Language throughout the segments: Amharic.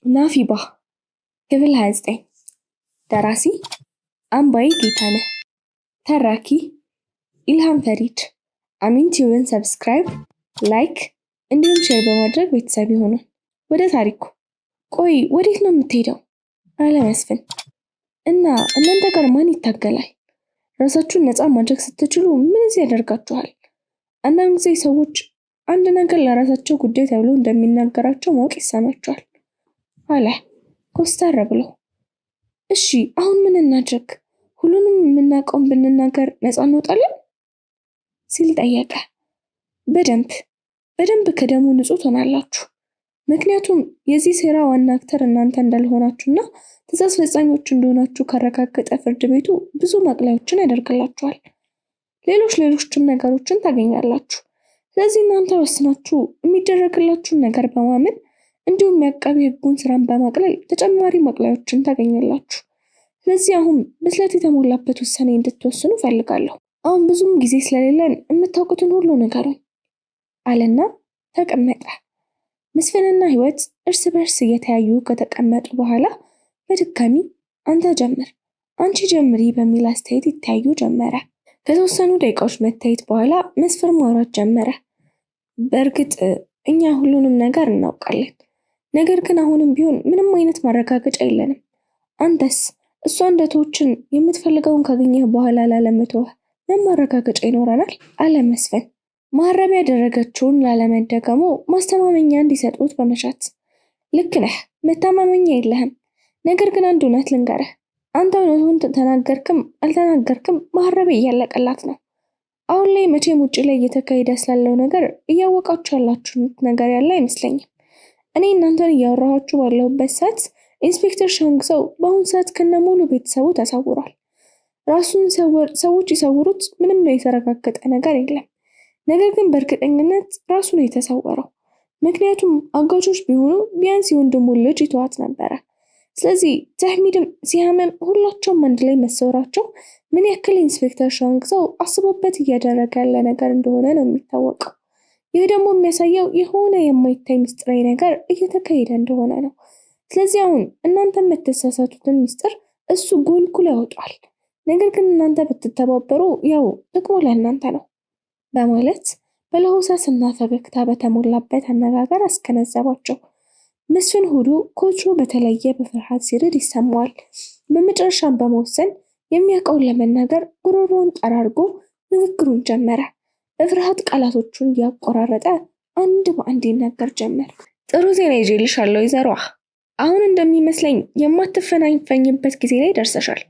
ናፊባ ክፍል 29 ደራሲ አምባይ ጌታነህ ተራኪ ኢልሃም ፈሪድ አሚን ቲዩብን ሰብስክራይብ ላይክ እንዲሁም ሼር በማድረግ ቤተሰብ ይሁኑ። ወደ ታሪኩ። ቆይ ወዴት ነው የምትሄደው? አለ መስፍን። እና እናንተ ጋር ማን ይታገላል? ራሳችሁን ነፃ ማድረግ ስትችሉ ምን እዚህ ያደርጋችኋል? አንዳንድ ጊዜ ሰዎች አንድ ነገር ለራሳቸው ጉዳይ ተብሎ እንደሚናገራቸው ማወቅ ይሰማቸዋል አለ ኮስተር ብሎ። እሺ አሁን ምን እናድርግ? ሁሉንም የምናውቀውን ብንናገር ነፃ እንወጣለን? ሲል ጠየቀ። በደንብ ከደሙ ንጹህ ትሆናላችሁ። ምክንያቱም የዚህ ሴራ ዋና አክተር እናንተ እንዳልሆናችሁና ትዕዛዝ ፈጻሚዎች እንደሆናችሁ ካረጋገጠ ፍርድ ቤቱ ብዙ ማቅለያዎችን ያደርግላችኋል። ሌሎችም ነገሮችን ታገኛላችሁ። ስለዚህ እናንተ ወስናችሁ የሚደረግላችሁን ነገር በማመን እንዲሁም የአቃቤ ሕጉን ስራን በማቅለል ተጨማሪ ማቅለያዎችን ታገኛላችሁ። ስለዚህ አሁን ብስለት የተሞላበት ውሳኔ እንድትወስኑ ፈልጋለሁ። አሁን ብዙም ጊዜ ስለሌለን የምታውቁትን ሁሉ ንገሩኝ አለና ተቀመጠ። መስፍንና ህይወት እርስ በርስ እየተያዩ ከተቀመጡ በኋላ በድጋሚ አንተ ጀምር፣ አንቺ ጀምሪ በሚል አስተያየት ይተያዩ ጀመረ። ከተወሰኑ ደቂቃዎች መታየት በኋላ መስፍን ማውራት ጀመረ። በእርግጥ እኛ ሁሉንም ነገር እናውቃለን፣ ነገር ግን አሁንም ቢሆን ምንም አይነት ማረጋገጫ የለንም። አንተስ እሷ እንደቶችን የምትፈልገውን ካገኘህ በኋላ ላለመተውህ ምን ማረጋገጫ ይኖረናል? አለ መስፍን ማረቢያ ያደረገችውን ላለመደገሙ ማስተማመኛ እንዲሰጡት በመሻት። ልክ ነህ፣ መተማመኛ የለህም። ነገር ግን አንድ እውነት ልንገርህ፣ አንተ እውነቱን ተናገርክም አልተናገርክም ማረቢያ እያለቀላት ነው። አሁን ላይ መቼም ውጭ ላይ እየተካሄደ ስላለው ነገር እያወቃችሁ ያላችሁት ነገር ያለ አይመስለኝም። እኔ እናንተን እያወራኋችሁ ባለሁበት ሰዓት ኢንስፔክተር ሻንግሰው በአሁኑ ሰዓት ከነሙሉ ቤተሰቡ ተሰውሯል። ራሱን ሰዎች ይሰውሩት ምንም የተረጋገጠ ነገር የለም። ነገር ግን በእርግጠኝነት ራሱ ነው የተሰወረው። ምክንያቱም አጋቾች ቢሆኑ ቢያንስ የወንድሙን ልጅ ይተዋት ነበረ። ስለዚህ ተህሚድም ሲያመም ሁላቸውም አንድ ላይ መሰወራቸው ምን ያክል ኢንስፔክተር ሻንግሰው አስቦበት እያደረገ ያለ ነገር እንደሆነ ነው የሚታወቀው። ይህ ደግሞ የሚያሳየው የሆነ የማይታይ ምስጢራዊ ነገር እየተካሄደ እንደሆነ ነው። ስለዚህ አሁን እናንተ የምትሳሳቱትን ምስጢር እሱ ጎልጉሎ ያወጣል። ነገር ግን እናንተ ብትተባበሩ ያው ጥቅሙ ለእናንተ ነው በማለት በለሆሳስና ፈገግታ በተሞላበት አነጋገር አስገነዘባቸው። መስፍን ሆዱ ከወትሮ በተለየ በፍርሃት ሲርድ ይሰማዋል። በመጨረሻም በመወሰን የሚያውቀውን ለመናገር ጉሮሮውን ጠራርጎ ንግግሩን ጀመረ። በፍርሃት ቃላቶቹን እያቆራረጠ አንድ በአንድ ይናገር ጀመር። ጥሩ ዜና ይዤልሻለሁ ወይዘሮ። አሁን እንደሚመስለኝ የማትፈናፈኝበት ጊዜ ላይ ደርሰሻል።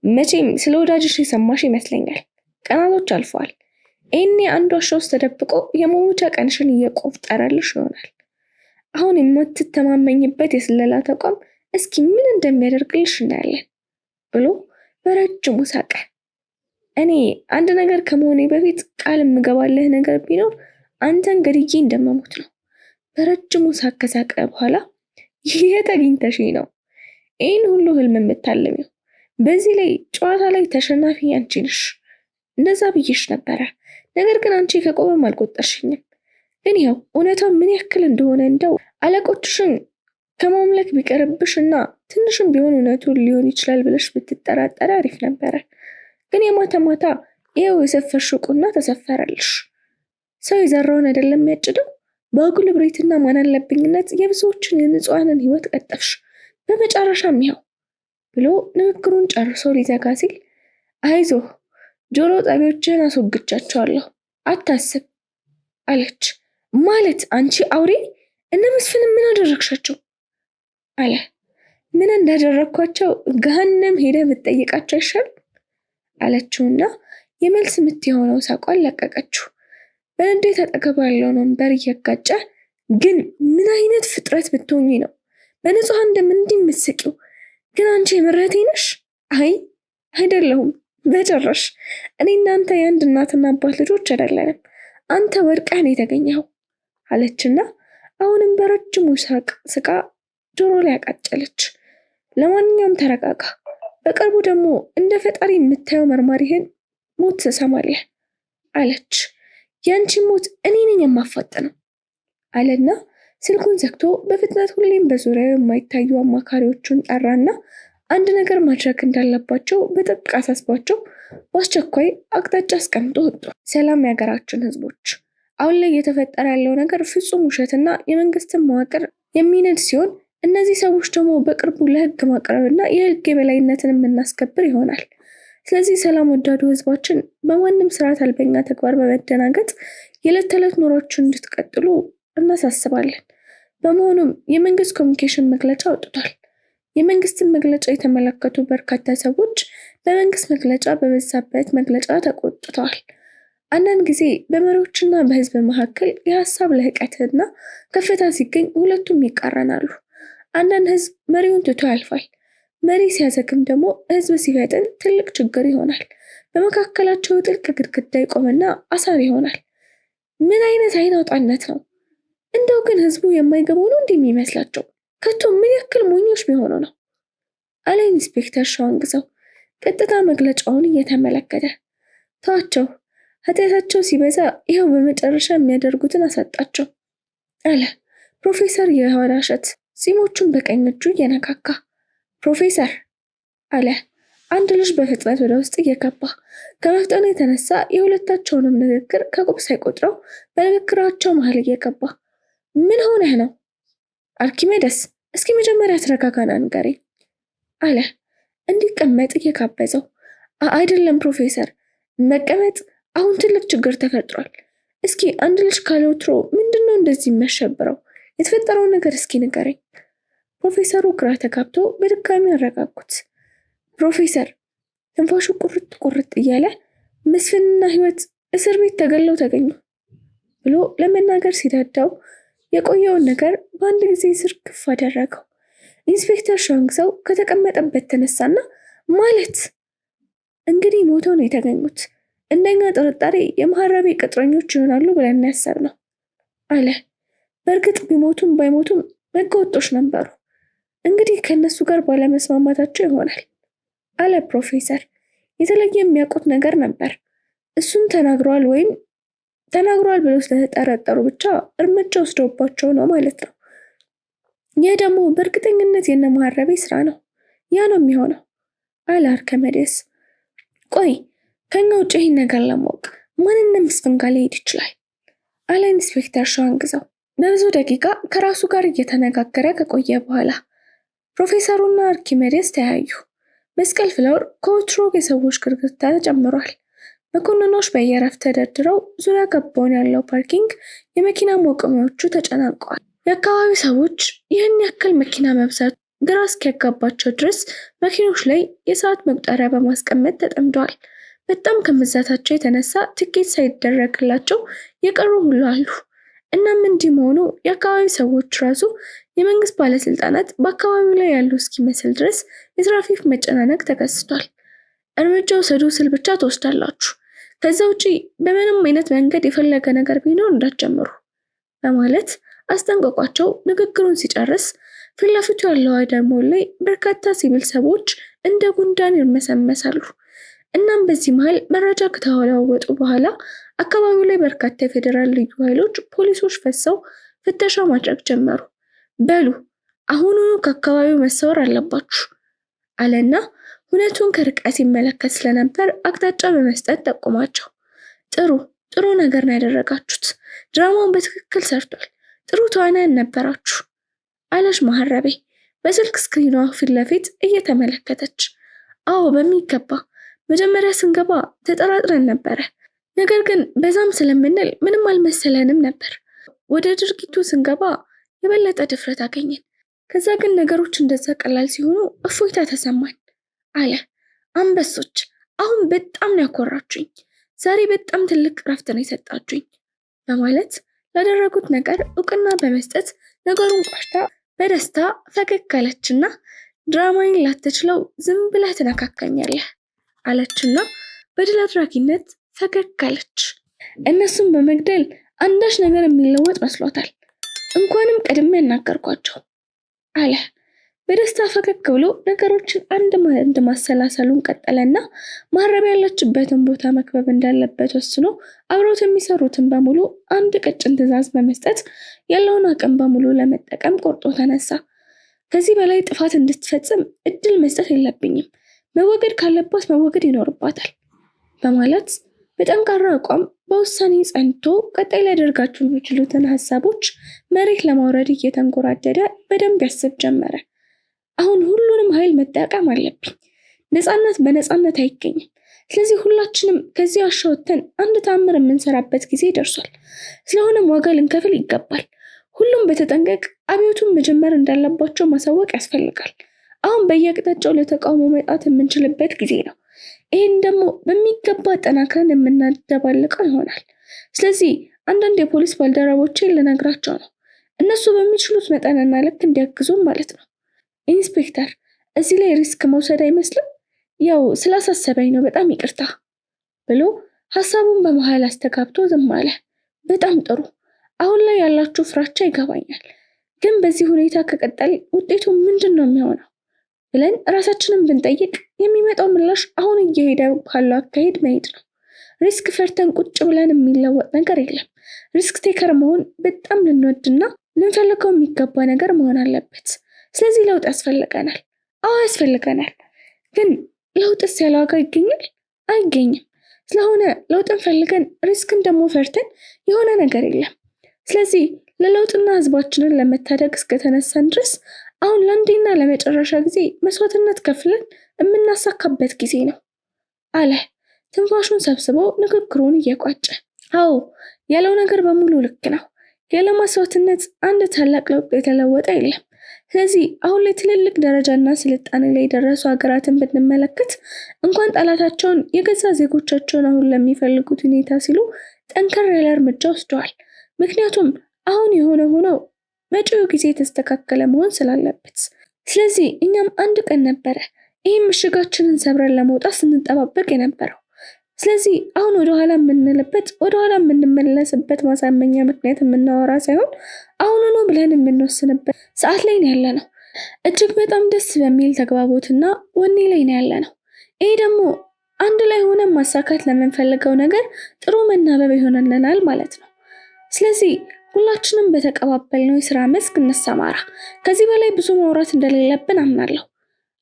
መቼም ስለ ወዳጅሽ የሰማሽ ይመስለኛል። ቀናቶች አልፈዋል። ይህኔ አንድ ዋሻ ውስጥ ተደብቆ የመሞቻ ቀንሽን እየቆጠረልሽ ይሆናል። አሁን የምትተማመኝበት የስለላ ተቋም እስኪ ምን እንደሚያደርግልሽ እናያለን ብሎ በረጅሙ ሳቀ። እኔ አንድ ነገር ከመሆኔ በፊት ቃል የምገባልህ ነገር ቢኖር አንተን ገድዬ እንደመሞት ነው። በረጅሙ ሳቅ ከሳቀ በኋላ የት አግኝተሽኝ ነው ይህን ሁሉ ህልም የምታልሚው? በዚህ ላይ ጨዋታ ላይ ተሸናፊ አንቺ ነሽ። እንደዛ ብዬሽ ነበረ፣ ነገር ግን አንቺ ከቆመም አልቆጠርሽኝም። ግን ያው እውነታው ምን ያክል እንደሆነ እንደው አለቆችሽን ከማምለክ ቢቀርብሽና ትንሽም ቢሆን እውነቱን ሊሆን ይችላል ብለሽ ብትጠራጠሪ አሪፍ ነበረ። ግን የማታ ማታ ይኸው የሰፈርሽው ቁና ተሰፈረልሽ። ሰው የዘራውን አይደለም የሚያጭደው። በአጉል ብሬትና ማን አለብኝነት የብዙዎችን የንጹሃንን ህይወት ቀጠፍሽ። በመጨረሻም ይኸው ብሎ ንግግሩን ጨርሶ ሊዘጋ ሲል አይዞህ ጆሮ ጠቢዎችን አስወግቻቸዋለሁ አታስብ አለች። ማለት አንቺ አውሬ፣ እነ መስፍን ምን አደረግሻቸው? አለ። ምን እንዳደረግኳቸው ገሃነም ሄደ ብትጠይቃቸው አይሻል አለችውና የመልስ ምት የሆነው ሳቋን ለቀቀችው። በንዴት አጠገብ ያለውን ወንበር እያጋጨ ግን ምን አይነት ፍጥረት ብትሆኚ ነው በንጹሃን እንደምን እንዲመስቂው? ግን አንቺ የምረቴ ነሽ? አይ አይደለሁም በጭራሽ። እኔ እናንተ የአንድ እናትና አባት ልጆች አይደለንም። አንተ ወድቀህ ነው የተገኘኸው አለችና አሁንም በረጅሙ ስቃ ጆሮ ላይ አቃጨለች። ለማንኛውም ተረጋጋ። በቅርቡ ደግሞ እንደ ፈጣሪ የምታየው መርማሪህን ሞት ትሰማለህ አለች። ያንቺ ሞት እኔ ነኝ የማፋጥነው አለና ስልኩን ዘግቶ በፍጥነት ሁሌም በዙሪያው የማይታዩ አማካሪዎቹን ጠራና አንድ ነገር ማድረግ እንዳለባቸው በጥብቅ አሳስቧቸው በአስቸኳይ አቅጣጫ አስቀምጦ ወጡ። ሰላም የሀገራችን ህዝቦች፣ አሁን ላይ እየተፈጠረ ያለው ነገር ፍጹም ውሸትና የመንግስትን መዋቅር የሚነድ ሲሆን እነዚህ ሰዎች ደግሞ በቅርቡ ለህግ ማቅረብና የህግ የበላይነትን የምናስከብር ይሆናል። ስለዚህ ሰላም ወዳዱ ህዝባችን በማንም ስርዓት አልበኛ ተግባር በመደናገጥ የዕለት ተዕለት ኑሯችሁን እንድትቀጥሉ እናሳስባለን። በመሆኑም የመንግስት ኮሚኒኬሽን መግለጫ አውጥቷል። የመንግስትን መግለጫ የተመለከቱ በርካታ ሰዎች በመንግስት መግለጫ በበዛበት መግለጫ ተቆጥተዋል። አንዳንድ ጊዜ በመሪዎችና በህዝብ መካከል የሀሳብ ልህቀትና ከፍታ ሲገኝ ሁለቱም ይቃረናሉ። አንዳንድ ህዝብ መሪውን ትቶ ያልፋል። መሪ ሲያዘግም ደግሞ ህዝብ ሲፈጥን ትልቅ ችግር ይሆናል። በመካከላቸው ጥልቅ ግድግዳ ይቆምና አሳር ይሆናል። ምን አይነት አይን አውጣነት ነው! እንደው ግን ህዝቡ የማይገባው ነው እንዲህ የሚመስላቸው? ከቶ ምን ያክል ሞኞች ቢሆኑ ነው? አለ ኢንስፔክተር ሸዋንግዛው ቀጥታ መግለጫውን እየተመለከተ። ተዋቸው፣ ኃጢአታቸው ሲበዛ ይኸው በመጨረሻ የሚያደርጉትን አሳጣቸው አለ ፕሮፌሰር የኋላሸት ፂሞቹን በቀኝ እጁ እየነካካ። ፕሮፌሰር አለ አንድ ልጅ በፍጥነት ወደ ውስጥ እየገባ። ከመፍጠኑ የተነሳ የሁለታቸውንም ንግግር ከቁብ ሳይቆጥረው በንግግራቸው መሃል እየገባ። ምን ሆነህ ነው? አርኪሜደስ፣ እስኪ መጀመሪያ ተረጋጋና ንገረኝ አለ እንዲቀመጥ እየጋበዘው። አይደለም ፕሮፌሰር፣ መቀመጥ አሁን ትልቅ ችግር ተፈጥሯል። እስኪ አንድ ልጅ ካለወትሮ ምንድነው እንደዚህ የሚያሸብረው? የተፈጠረውን ነገር እስኪ ንገረኝ። ፕሮፌሰሩ ግራ ተጋብቶ በድጋሚ አረጋጉት። ፕሮፌሰር፣ ትንፋሹ ቁርጥ ቁርጥ እያለ መስፍንና ህይወት እስር ቤት ተገለው ተገኙ ብሎ ለመናገር ሲዳዳው የቆየውን ነገር በአንድ ጊዜ ዝርግፍ አደረገው። ኢንስፔክተር ሸዋንግዛው ከተቀመጠበት ተነሳና ማለት እንግዲህ ሞተው ነው የተገኙት። እንደኛ ጥርጣሬ የማህረቤ ቅጥረኞች ይሆናሉ ብለን ያሰብነው አለ። በእርግጥ ቢሞቱም ባይሞቱም ህገወጦች ነበሩ። እንግዲህ ከነሱ ጋር ባለመስማማታቸው ይሆናል አለ ፕሮፌሰር። የተለየ የሚያውቁት ነገር ነበር። እሱን ተናግረዋል ብለው ስለተጠረጠሩ ብቻ እርምጃ ወስደውባቸው ነው ማለት ነው። ይህ ደግሞ በእርግጠኝነት የነ ማህረቤ ስራ ነው። ያ ነው የሚሆነው አለ አርኪሜዴስ። ቆይ ከኛ ውጭ ይህን ነገር ለማወቅ ማንንም መስፍን ጋር ሊሄድ ይችላል አለ ኢንስፔክተር ሸዋንግዛው በብዙ ደቂቃ ከራሱ ጋር እየተነጋገረ ከቆየ በኋላ። ፕሮፌሰሩና አርኪሜዴስ ተያዩ። መስቀል ፍላወር ከወትሮ የሰዎች ግርግርታ ተጨምሯል። መኮንኖች በየረፍት ተደርድረው ዙሪያ ገባውን ያለው ፓርኪንግ የመኪና ማቆሚያዎቹ ተጨናንቀዋል። የአካባቢው ሰዎች ይህን ያክል መኪና መብዛት ግራ እስኪያጋባቸው ድረስ መኪኖች ላይ የሰዓት መቁጠሪያ በማስቀመጥ ተጠምደዋል። በጣም ከመዛታቸው የተነሳ ትኬት ሳይደረግላቸው የቀሩ ሁሉ አሉ። እናም እንዲህ መሆኑ የአካባቢ ሰዎች ራሱ የመንግስት ባለስልጣናት በአካባቢው ላይ ያሉ እስኪመስል ድረስ የትራፊክ መጨናነቅ ተከስቷል። እርምጃ ውሰዱ ስል ብቻ ትወስዳላችሁ፣ ከዛ ውጪ በምንም አይነት መንገድ የፈለገ ነገር ቢኖር እንዳትጀምሩ በማለት አስጠንቀቋቸው። ንግግሩን ሲጨርስ ፊት ለፊቱ ያለው አውደሞል ላይ በርካታ ሲቪል ሰዎች እንደ ጉንዳን ይርመሰመሳሉ። እናም በዚህ መሃል መረጃ ከተለዋወጡ በኋላ አካባቢው ላይ በርካታ የፌዴራል ልዩ ኃይሎች ፖሊሶች ፈሰው ፍተሻ ማድረግ ጀመሩ። በሉ አሁኑኑ ከአካባቢው መሰወር አለባችሁ አለና ሁነቱን ከርቀት ይመለከት ስለነበር አቅጣጫ በመስጠት ጠቁማቸው። ጥሩ ነገር ነው ያደረጋችሁት። ድራማውን በትክክል ሰርቷል። ጥሩ ተዋናያን ነበራችሁ አለች ማህረቤ በስልክ ስክሪኗ ፊት ለፊት እየተመለከተች። አዎ በሚገባ። መጀመሪያ ስንገባ ተጠራጥረን ነበረ፣ ነገር ግን በዛም ስለምንል ምንም አልመሰለንም ነበር። ወደ ድርጊቱ ስንገባ የበለጠ ድፍረት አገኘን። ከዛ ግን ነገሮች እንደዛ ቀላል ሲሆኑ እፎይታ ተሰማን አለ። አንበሶች፣ አሁን በጣም ነው ያኮራችሁኝ። ዛሬ በጣም ትልቅ ረፍት ነው የሰጣችሁኝ በማለት ላደረጉት ነገር እውቅና በመስጠት ነገሩን ቋጭታ በደስታ ፈገግ አለችና ድራማዬን ላትችለው ዝም ብለህ ትነካካኛለህ አለችና በድል አድራጊነት ፈገግ አለች። እነሱም በመግደል አንዳች ነገር የሚለወጥ መስሏታል። እንኳንም ቀድሜ ያናገርኳቸው አለ በደስታ ፈገግ ብሎ ነገሮችን አንድ ማሰላሰሉን ቀጠለና ማረም ያለችበትን ቦታ መክበብ እንዳለበት ወስኖ አብሮት የሚሰሩትን በሙሉ አንድ ቀጭን ትዕዛዝ በመስጠት ያለውን አቅም በሙሉ ለመጠቀም ቆርጦ ተነሳ። ከዚህ በላይ ጥፋት እንድትፈጽም እድል መስጠት የለብኝም፣ መወገድ ካለባት መወገድ ይኖርባታል በማለት በጠንካራ አቋም በውሳኔ ጸንቶ ቀጣይ ሊያደርጋቸው የሚችሉትን ሀሳቦች መሬት ለማውረድ እየተንጎራደደ በደንብ ያስብ ጀመረ። አሁን ሁሉንም ኃይል መጠቀም አለብኝ። ነፃነት በነፃነት አይገኝም። ስለዚህ ሁላችንም ከዚህ ዋሻ ወጥተን አንድ ተአምር የምንሰራበት ጊዜ ደርሷል። ስለሆነም ዋጋ ልንከፍል ይገባል። ሁሉም በተጠንቀቅ አብዮቱን መጀመር እንዳለባቸው ማሳወቅ ያስፈልጋል። አሁን በየአቅጣጫው ለተቃውሞ መጣት የምንችልበት ጊዜ ነው። ይህን ደግሞ በሚገባ አጠናክረን የምናደባልቀው ይሆናል። ስለዚህ አንዳንድ የፖሊስ ባልደረቦችን ልነግራቸው ነው። እነሱ በሚችሉት መጠንና ልክ እንዲያግዙን ማለት ነው። ኢንስፔክተር፣ እዚህ ላይ ሪስክ መውሰድ አይመስልም? ያው ስላሳሰበኝ ነው፣ በጣም ይቅርታ ብሎ ሀሳቡን በመሃል አስተጋብቶ ዝም አለ። በጣም ጥሩ። አሁን ላይ ያላችሁ ፍራቻ ይገባኛል። ግን በዚህ ሁኔታ ከቀጠል ውጤቱ ምንድን ነው የሚሆነው ብለን ራሳችንን ብንጠይቅ የሚመጣው ምላሽ አሁን እየሄደ ካለው አካሄድ መሄድ ነው። ሪስክ ፈርተን ቁጭ ብለን የሚለወጥ ነገር የለም። ሪስክ ቴከር መሆን በጣም ልንወድና ልንፈልገው የሚገባ ነገር መሆን አለበት። ስለዚህ ለውጥ ያስፈልገናል። አዎ ያስፈልገናል። ግን ለውጥስ ያለ ዋጋ ይገኛል? አይገኝም። ስለሆነ ለውጥን ፈልገን ሪስክን ደግሞ ፈርተን የሆነ ነገር የለም። ስለዚህ ለለውጥና ህዝባችንን ለመታደግ እስከተነሳን ድረስ አሁን ለአንዴና ለመጨረሻ ጊዜ መስዋዕትነት ከፍለን የምናሳካበት ጊዜ ነው አለ፣ ትንፋሹን ሰብስቦ ንግግሩን እየቋጨ። አዎ ያለው ነገር በሙሉ ልክ ነው። ያለ መስዋዕትነት አንድ ታላቅ ለውጥ የተለወጠ የለም። ስለዚህ አሁን ላይ ትልልቅ ደረጃና ስልጣኔ ላይ የደረሱ ሀገራትን ብንመለከት እንኳን ጠላታቸውን የገዛ ዜጎቻቸውን አሁን ለሚፈልጉት ሁኔታ ሲሉ ጠንከር ያለ እርምጃ ወስደዋል። ምክንያቱም አሁን የሆነ ሆነው መጪው ጊዜ የተስተካከለ መሆን ስላለበት። ስለዚህ እኛም አንድ ቀን ነበረ ይህም ምሽጋችንን ሰብረን ለመውጣት ስንጠባበቅ የነበረው። ስለዚህ አሁን ወደኋላ የምንልበት ወደኋላ የምንመለስበት ማሳመኛ ምክንያት የምናወራ ሳይሆን አሁኑኑ ብለን የምንወስንበት ሰዓት ላይ ነው ያለ ነው። እጅግ በጣም ደስ በሚል ተግባቦትና ወኔ ላይ ነው ያለ ነው። ይሄ ደግሞ አንድ ላይ ሆነን ማሳካት ለምንፈልገው ነገር ጥሩ መናበብ ይሆንልናል ማለት ነው። ስለዚህ ሁላችንም በተቀባበልነው የስራ መስክ እንሰማራ። ከዚህ በላይ ብዙ ማውራት እንደሌለብን አምናለሁ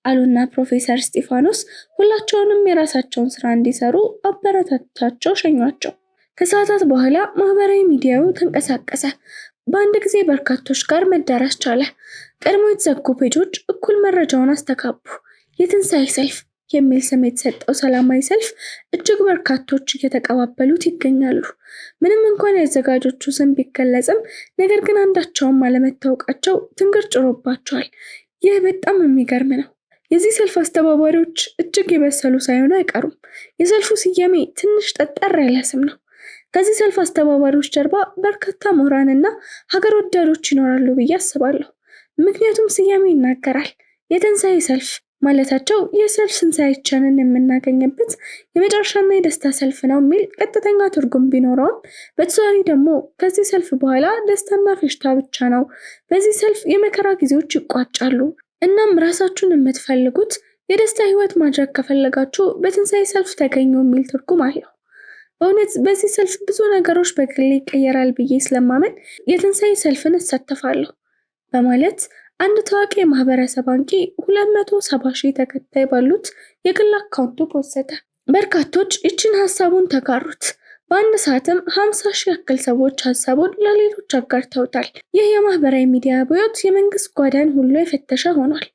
አሉና ፕሮፌሰር እስጢፋኖስ ሁላቸውንም የራሳቸውን ስራ እንዲሰሩ አበረታታቸው፣ ሸኟቸው። ከሰዓታት በኋላ ማህበራዊ ሚዲያው ተንቀሳቀሰ። በአንድ ጊዜ በርካቶች ጋር መዳረስ ቻለ። ቀድሞ የተዘጉ ፔጆች እኩል መረጃውን አስተጋቡ። የትንሣኤ ሰልፍ የሚል ስም የተሰጠው ሰላማዊ ሰልፍ እጅግ በርካቶች እየተቀባበሉት ይገኛሉ። ምንም እንኳን የአዘጋጆቹ ስም ቢገለጽም ነገር ግን አንዳቸውም አለመታወቃቸው ትንግር ጭሮባቸዋል። ይህ በጣም የሚገርም ነው። የዚህ ሰልፍ አስተባባሪዎች እጅግ የበሰሉ ሳይሆኑ አይቀሩም። የሰልፉ ስያሜ ትንሽ ጠጠር ያለ ስም ነው። ከዚህ ሰልፍ አስተባባሪዎች ጀርባ በርካታ ምሁራንና ሀገር ወዳዶች ይኖራሉ ብዬ አስባለሁ። ምክንያቱም ስያሜ ይናገራል። የትንሣኤ ሰልፍ ማለታቸው የሰልፍ ትንሣኤያችንን የምናገኝበት የመጨረሻና የደስታ ሰልፍ ነው የሚል ቀጥተኛ ትርጉም ቢኖረውም በተዘዋዋሪ ደግሞ ከዚህ ሰልፍ በኋላ ደስታና ፌሽታ ብቻ ነው። በዚህ ሰልፍ የመከራ ጊዜዎች ይቋጫሉ። እናም ራሳችሁን የምትፈልጉት የደስታ ህይወት ማድረግ ከፈለጋችሁ በትንሣኤ ሰልፍ ተገኙ የሚል ትርጉም አለው። በእውነት በዚህ ሰልፍ ብዙ ነገሮች በግሌ ይቀየራል ብዬ ስለማመን የትንሣኤ ሰልፍን እሳተፋለሁ በማለት አንድ ታዋቂ የማህበረሰብ አንቂ 270,000 ተከታይ ባሉት የግል አካውንቱ ፖሰተ። በርካቶች ይችን ሀሳቡን ተጋሩት። በአንድ ሰዓትም 50,000 ያክል ሰዎች ሀሳቡን ለሌሎች አጋርተውታል። ይህ የማህበራዊ ሚዲያ አብዮት የመንግስት ጓዳን ሁሉ የፈተሸ ሆኗል።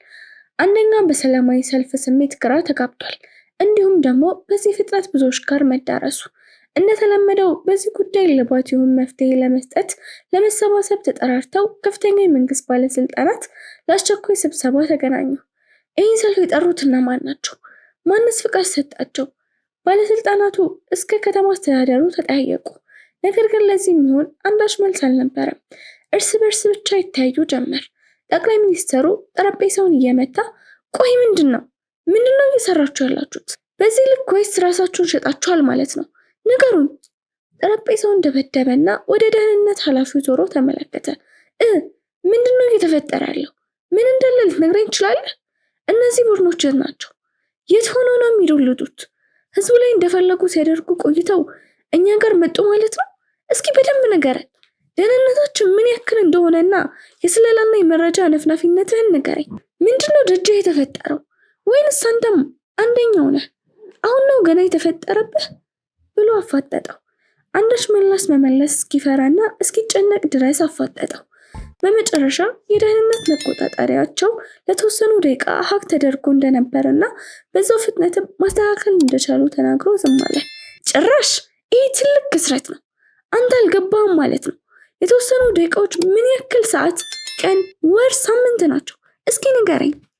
አንደኛ በሰላማዊ ሰልፍ ስሜት ግራ ተጋብቷል። እንዲሁም ደግሞ በዚህ ፍጥነት ብዙዎች ጋር መዳረሱ እንደተለመደው በዚህ ጉዳይ ልባት ይሁን መፍትሄ ለመስጠት ለመሰባሰብ ተጠራርተው ከፍተኛ የመንግስት ባለስልጣናት ለአስቸኳይ ስብሰባ ተገናኙ። ይህን ሰልፍ የጠሩት እነማን ናቸው? ማንስ ፍቃድ ሰጣቸው? ባለስልጣናቱ እስከ ከተማ አስተዳደሩ ተጠያየቁ። ነገር ግን ለዚህ የሚሆን አንዳች መልስ አልነበረም። እርስ በርስ ብቻ ይተያዩ ጀመር። ጠቅላይ ሚኒስትሩ ጠረጴዛውን እየመታ ቆይ ምንድነው እየሰራችሁ ያላችሁት? በዚህ ልክ ወይስ ራሳችሁን ሸጣችኋል ማለት ነው? ንገሩኝ። ጠረጴዛውን ደበደበና ወደ ደህንነት ኃላፊው ዞሮ ተመለከተ። ምንድነው እየተፈጠረ ያለው? ምን እንዳለ ልትነግረኝ ትችላለህ? እነዚህ ቡድኖች የት ናቸው? የት ሆኖ ነው የሚዶልቱት? ህዝቡ ላይ እንደፈለጉ ሲያደርጉ ቆይተው እኛ ጋር መጡ ማለት ነው? እስኪ በደንብ ንገረን። ደህንነታችን ምን ያክል እንደሆነና የስለላና የመረጃ ነፍናፊነትህን ንገረኝ። ምንድነው ደጅህ የተፈጠረው? ወይንስ አንተም አንደኛው ነህ? አሁን ነው ገና የተፈጠረብህ ብሎ አፋጠጠው። አንዳች ምላስ መመለስ እስኪፈራና እስኪጨነቅ ድረስ አፋጠጠው። በመጨረሻ የደህንነት መቆጣጠሪያቸው ለተወሰኑ ደቂቃ ሀክ ተደርጎ እንደነበርና በዛው ፍጥነትም ማስተካከል እንደቻሉ ተናግሮ ዝም አለ። ጭራሽ ይህ ትልቅ ክስረት ነው። አንተ አልገባህም ማለት ነው። የተወሰኑ ደቂቃዎች ምን ያክል ሰዓት፣ ቀን፣ ወር፣ ሳምንት ናቸው? እስኪ ንገረኝ።